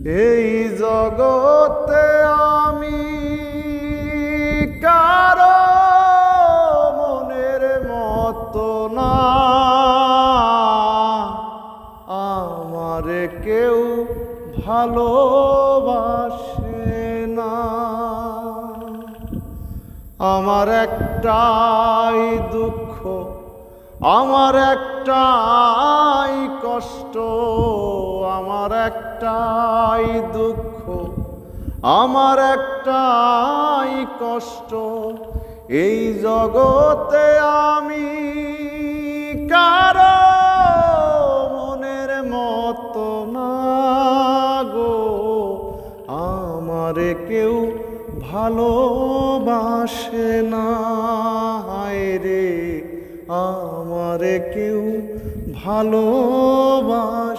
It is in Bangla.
এই জগতে আমি কারো মনের মতো না, আমারে কেউ ভালোবাসে না। আমার একটাই দুঃখ, আমার একটাই কষ্ট, আমার একটাই দুঃখ, আমার একটাই কষ্ট। এই জগতে আমি কারো মনের মতো না গো, আমারে কেউ ভালোবাসে না। হায় রে, আমারে কেউ ভালোবাসে